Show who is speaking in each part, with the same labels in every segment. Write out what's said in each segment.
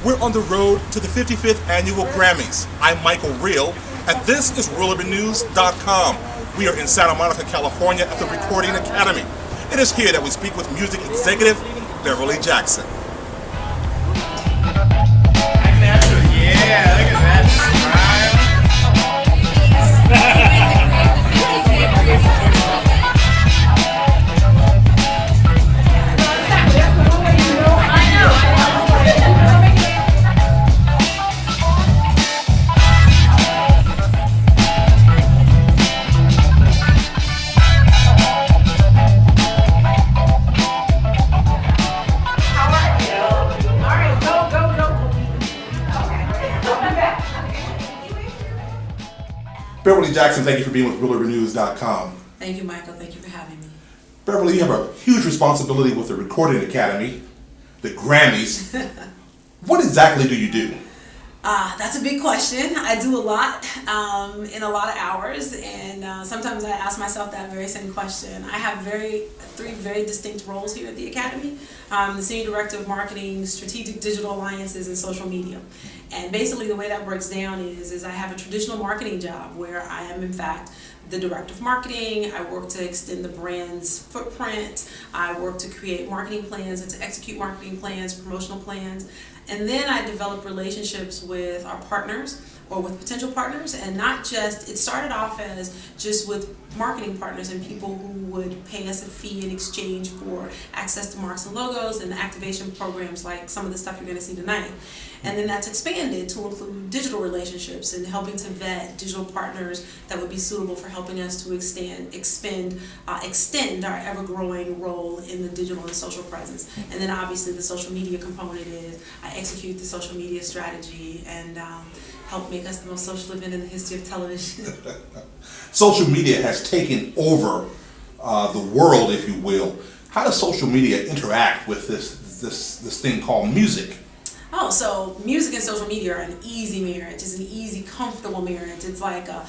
Speaker 1: We're on the road to the 55th Annual Grammys. I'm Michael Reel, and this is RealUrbanNews.com. We are in Santa Monica, California at the Recording Academy. It is here that we speak with music executive Beverly Jackson.
Speaker 2: Yeah, look at that
Speaker 1: Beverly Jackson, thank you for being with RealUrbanNews.com.
Speaker 3: Thank you, Michael. Thank you for having me.
Speaker 1: Beverly, you have a huge responsibility with the Recording Academy, the Grammys. What exactly do you do?
Speaker 3: That's a big question. I do a lot in a lot of hours, and sometimes I ask myself that very same question. I have three very distinct roles here at the Academy. I'm the Senior Director of Marketing, Strategic Digital Alliances, and Social Media. And basically the way that breaks down is I have a traditional marketing job where I am in fact the Director of Marketing. I work to extend the brand's footprint. I work to create marketing plans and to execute marketing plans, promotional plans. And then I develop relationships with our partners or with potential partners, and not just, it started off as just with marketing partners and people who would pay us a fee in exchange for access to marks and logos and activation programs like some of the stuff you're going to see tonight. And then that's expanded to include digital relationships and helping to vet digital partners that would be suitable for helping us to extend our ever-growing role in the digital and social presence. And then obviously the social media component is I execute the social media strategy and help make us the most social event in the history of television.
Speaker 1: Social media has taken over the world, if you will. How does social media interact with this thing called music?
Speaker 3: Oh, so music and social media are an easy marriage. It's an easy, comfortable marriage. It's like a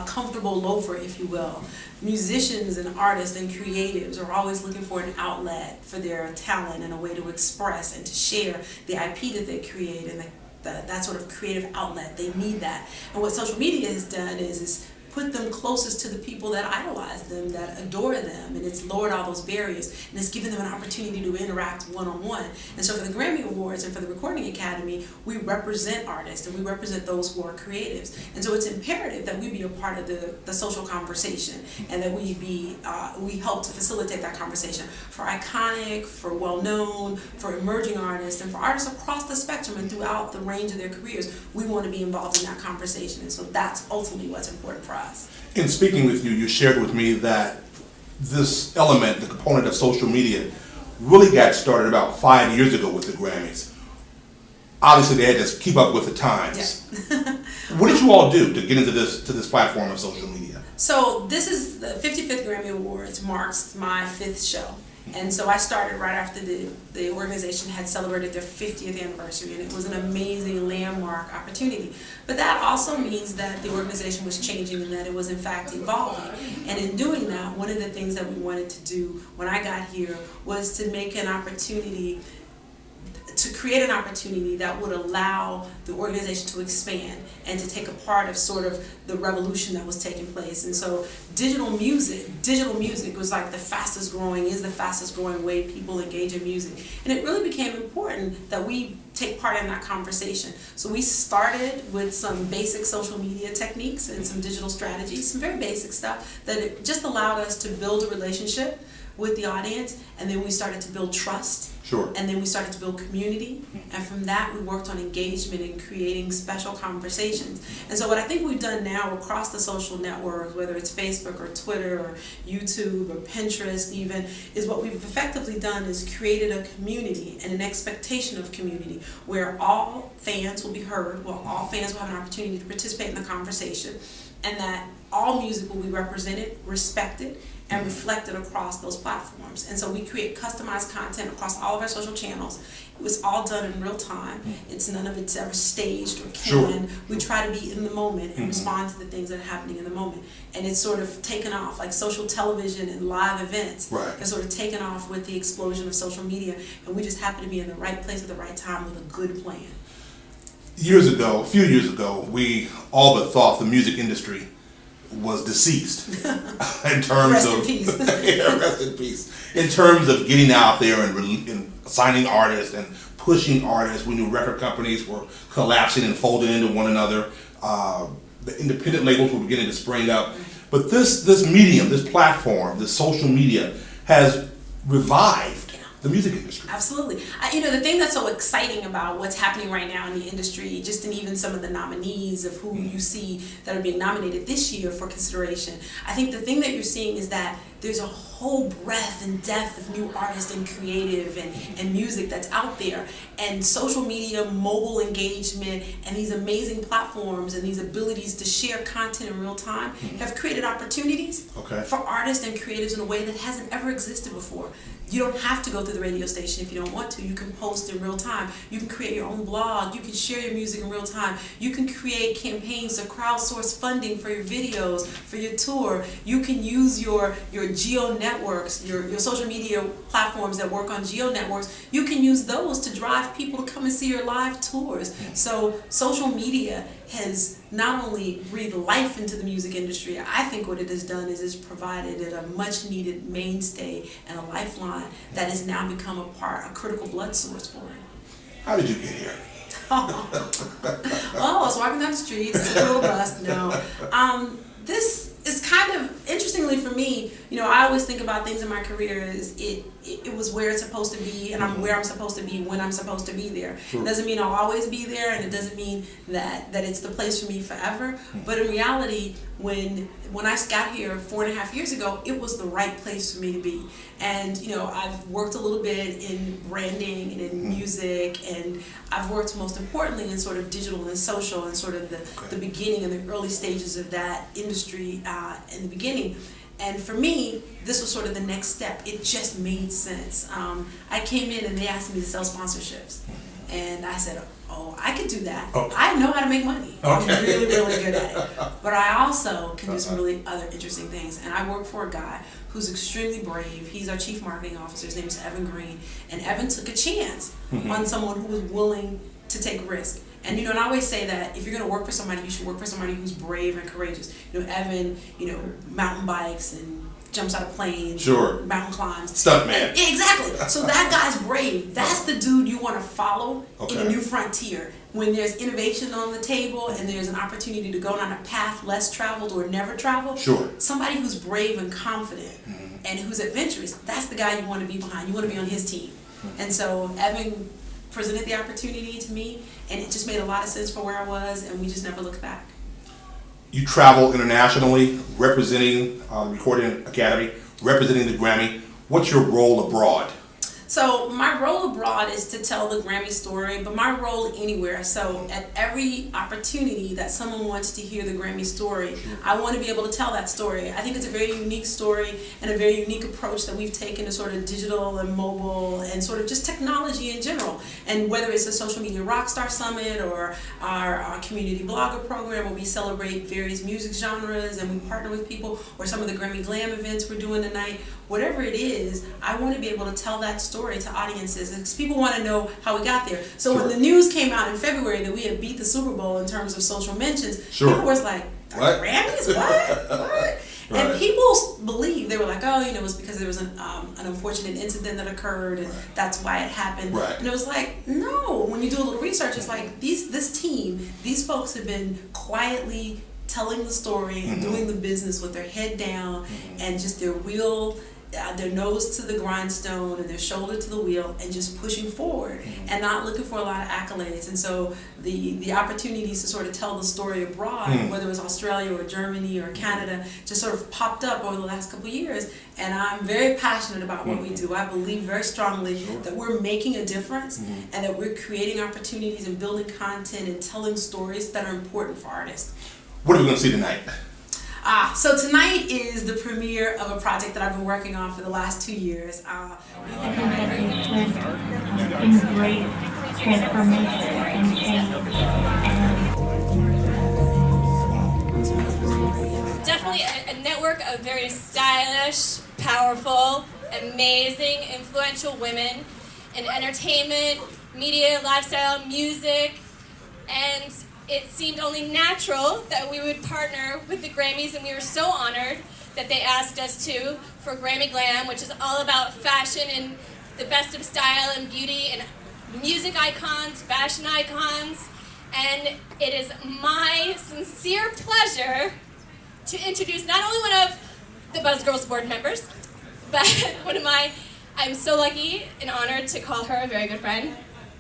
Speaker 3: comfortable loafer, if you will. Musicians and artists and creatives are always looking for an outlet for their talent and a way to express and to share the IP that they create and that sort of creative outlet. They need that. And what social media has done is put them closest to the people that idolize them, that adore them, and it's lowered all those barriers, and it's given them an opportunity to interact one-on-one. And so for the Grammy Awards and for the Recording Academy, we represent artists and we represent those who are creatives. And so it's imperative that we be a part of the social conversation and that we help to facilitate that conversation for iconic, for well-known, for emerging artists, and for artists across the spectrum and throughout the range of their careers. We want to be involved in that conversation, and so that's ultimately what's important for us.
Speaker 1: In speaking with you, you shared with me that this element, the component of social media, really got started about 5 years ago with the Grammys. Obviously, they had to keep up with the times.
Speaker 3: Yeah.
Speaker 1: What did you all do to get into this platform of social media?
Speaker 3: So this is the 55th Grammy Awards, marks my 5th show. And so I started right after the organization had celebrated their 50th anniversary, and it was an amazing landmark opportunity. But that also means that the organization was changing and that it was in fact evolving. And in doing that, one of the things that we wanted to do when I got here was to make an opportunity, to create an opportunity that would allow the organization to expand and to take a part of sort of the revolution that was taking place. And so digital music was like is the fastest growing way people engage in music. And it really became important that we take part in that conversation. So we started with some basic social media techniques and some digital strategies, some very basic stuff that it just allowed us to build a relationship with the audience, and then we started to build trust.
Speaker 1: Sure.
Speaker 3: And then we started to build community, and from that we worked on engagement and creating special conversations. And so what I think we've done now across the social networks, whether it's Facebook or Twitter or YouTube or Pinterest even, is what we've effectively done is created a community and an expectation of community where all fans will be heard, where all fans will have an opportunity to participate in the conversation, and that all music will be represented, respected, and reflect it across those platforms. And so we create customized content across all of our social channels. It was all done in real time. It's none of it's ever staged or canned. We try to be in the moment and respond to the things that are happening in the moment. And it's sort of taken off, like social television and live events. It's sort of taken off with the explosion of social media, and we just happen to be in the right place at the right time with a good plan.
Speaker 1: A few years ago, we all but thought the music industry was deceased in terms
Speaker 3: Rest
Speaker 1: of
Speaker 3: in peace.
Speaker 1: yeah, rest in peace. In terms of getting out there and signing artists and pushing artists, we knew record companies were collapsing and folding into one another. The independent labels were beginning to spring up. But this medium, this platform, this social media has revived the music industry.
Speaker 3: Absolutely. The thing that's so exciting about what's happening right now in the industry, just in even some of the nominees of who you see that are being nominated this year for consideration, I think the thing that you're seeing is that there's a whole breadth and depth of new artists and creative and music that's out there. And social media, mobile engagement, and these amazing platforms and these abilities to share content in real time have created opportunities for artists and creatives in a way that hasn't ever existed before. You don't have to go through the radio station if you don't want to. You can post in real time. You can create your own blog. You can share your music in real time. You can create campaigns to crowdsource funding for your videos, for your tour. You can use your geo networks, your social media platforms that work on geo networks. You can use those to drive people to come and see your live tours. So social media has not only breathed life into the music industry. I think what it has done is it's provided it a much needed mainstay and a lifeline that has now become a critical blood source for it.
Speaker 1: How did you get here?
Speaker 3: I was walking down the street, took a little bus. No. This is kind of, interestingly for me, I always think about things in my career as it was where it's supposed to be, and I'm where I'm supposed to be when I'm supposed to be there. It doesn't mean I'll always be there, and it doesn't mean that it's the place for me forever. But in reality, when I got here 4.5 years ago, it was the right place for me to be. And I've worked a little bit in branding and in music, and I've worked most importantly in sort of digital and social and sort of the beginning and the early stages of that industry in the beginning. And for me, this was sort of the next step. It just made sense. I came in and they asked me to sell sponsorships. And I said, I could do that. I know how to make money. I'm really, really good at it. But I also can do some really other interesting things. And I work for a guy who's extremely brave. He's our chief marketing officer. His name is Evan Green. And Evan took a chance on someone who was willing to take a risk. And and I always say that if you're going to work for somebody, you should work for somebody who's brave and courageous. Evan, mountain bikes and jumps out of planes, mountain climbs.
Speaker 1: Stuntman.
Speaker 3: Exactly. So that guy's brave. That's the dude you want to follow in a new frontier. When there's innovation on the table and there's an opportunity to go down a path less traveled or never traveled, somebody who's brave and confident and who's adventurous, that's the guy you want to be behind. You want to be on his team. And so Evan presented the opportunity to me, and it just made a lot of sense for where I was, and we just never looked back.
Speaker 1: You travel internationally, representing the Recording Academy, representing the Grammy. What's your role abroad?
Speaker 3: So my role abroad is to tell the Grammy story, but my role anywhere. So at every opportunity that someone wants to hear the Grammy story, I want to be able to tell that story. I think it's a very unique story and a very unique approach that we've taken to sort of digital and mobile and sort of just technology in general. And whether it's a Social Media Rockstar Summit or our community blogger program where we celebrate various music genres and we partner with people, or some of the Grammy Glam events we're doing tonight, whatever it is, I want to be able to tell that story to audiences, because people want to know how we got there. So when the news came out in February that we had beat the Super Bowl in terms of social mentions, people was like,
Speaker 1: what?
Speaker 3: Grammys? What? And people believed, they were like, it was because there was an unfortunate incident that occurred, and that's why it happened. And it was like, no. When you do a little research, it's like this team, these folks have been quietly telling the story and doing the business with their head down and just their nose to the grindstone and their shoulder to the wheel and just pushing forward and not looking for a lot of accolades. And so the opportunities to sort of tell the story abroad, whether it was Australia or Germany or Canada, just sort of popped up over the last couple of years. And I'm very passionate about what we do. I believe very strongly that we're making a difference and that we're creating opportunities and building content and telling stories that are important for artists.
Speaker 1: What are we going to see tonight?
Speaker 3: So tonight is the premiere of a project that I've been working on for the last 2 years.
Speaker 2: I think that we should embrace transformation and change.
Speaker 4: Definitely a network of very stylish, powerful, amazing, influential women in entertainment, media, lifestyle, music, and it seemed only natural that we would partner with the Grammys, and we were so honored that they asked us to for Grammy Glam, which is all about fashion and the best of style and beauty and music icons, fashion icons, and it is my sincere pleasure to introduce not only one of the Buzz Girls board members, but I'm so lucky and honored to call her a very good friend,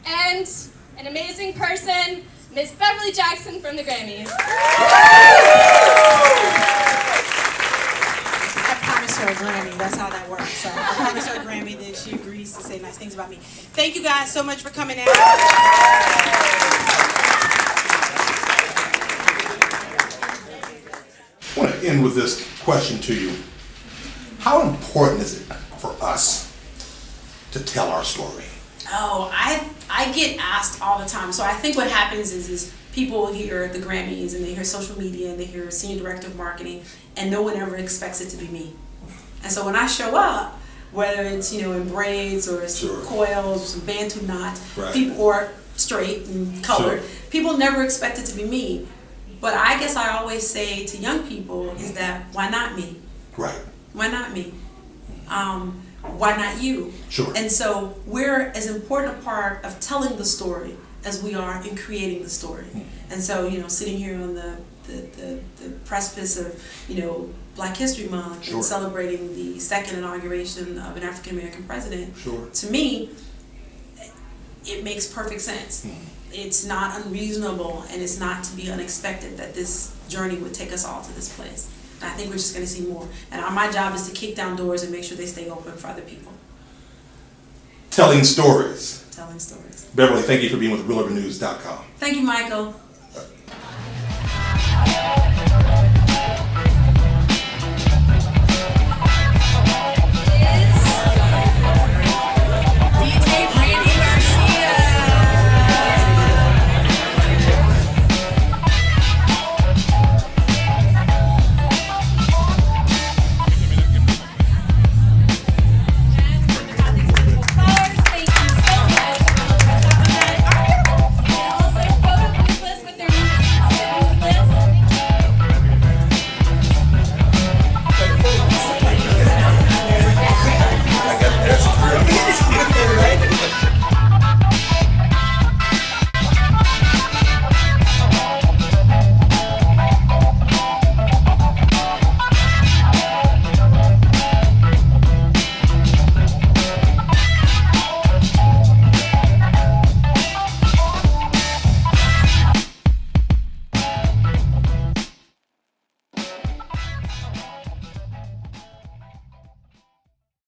Speaker 4: and an amazing person, Miss Beverly Jackson from the Grammys.
Speaker 5: I promised her a Grammy. That's how that works. So I promised her a Grammy, then she agrees to say nice things about me. Thank you guys so much for coming out.
Speaker 1: I want to end with this question to you. How important is it for us to tell our story?
Speaker 3: Oh, I get asked all the time. So I think what happens is people hear the Grammys and they hear social media and they hear senior director of marketing, and no one ever expects it to be me. And so when I show up, whether it's in braids or some coils or some bantu knots, people, or straight and colored, people never expect it to be me. But I guess I always say to young people is that why not me?
Speaker 1: Right.
Speaker 3: Why not me? Why not you?
Speaker 1: Sure.
Speaker 3: And so we're as important a part of telling the story as we are in creating the story. And so, sitting here on the precipice of, Black History Month and celebrating the second inauguration of an African American president, to me, it makes perfect sense. It's not unreasonable and it's not to be unexpected that this journey would take us all to this place. And I think we're just going to see more. And my job is to kick down doors and make sure they stay open for other people.
Speaker 1: Telling stories.
Speaker 3: Telling stories.
Speaker 1: Beverly, thank you for being with RealUrbanNews.com.
Speaker 3: Thank you, Michael.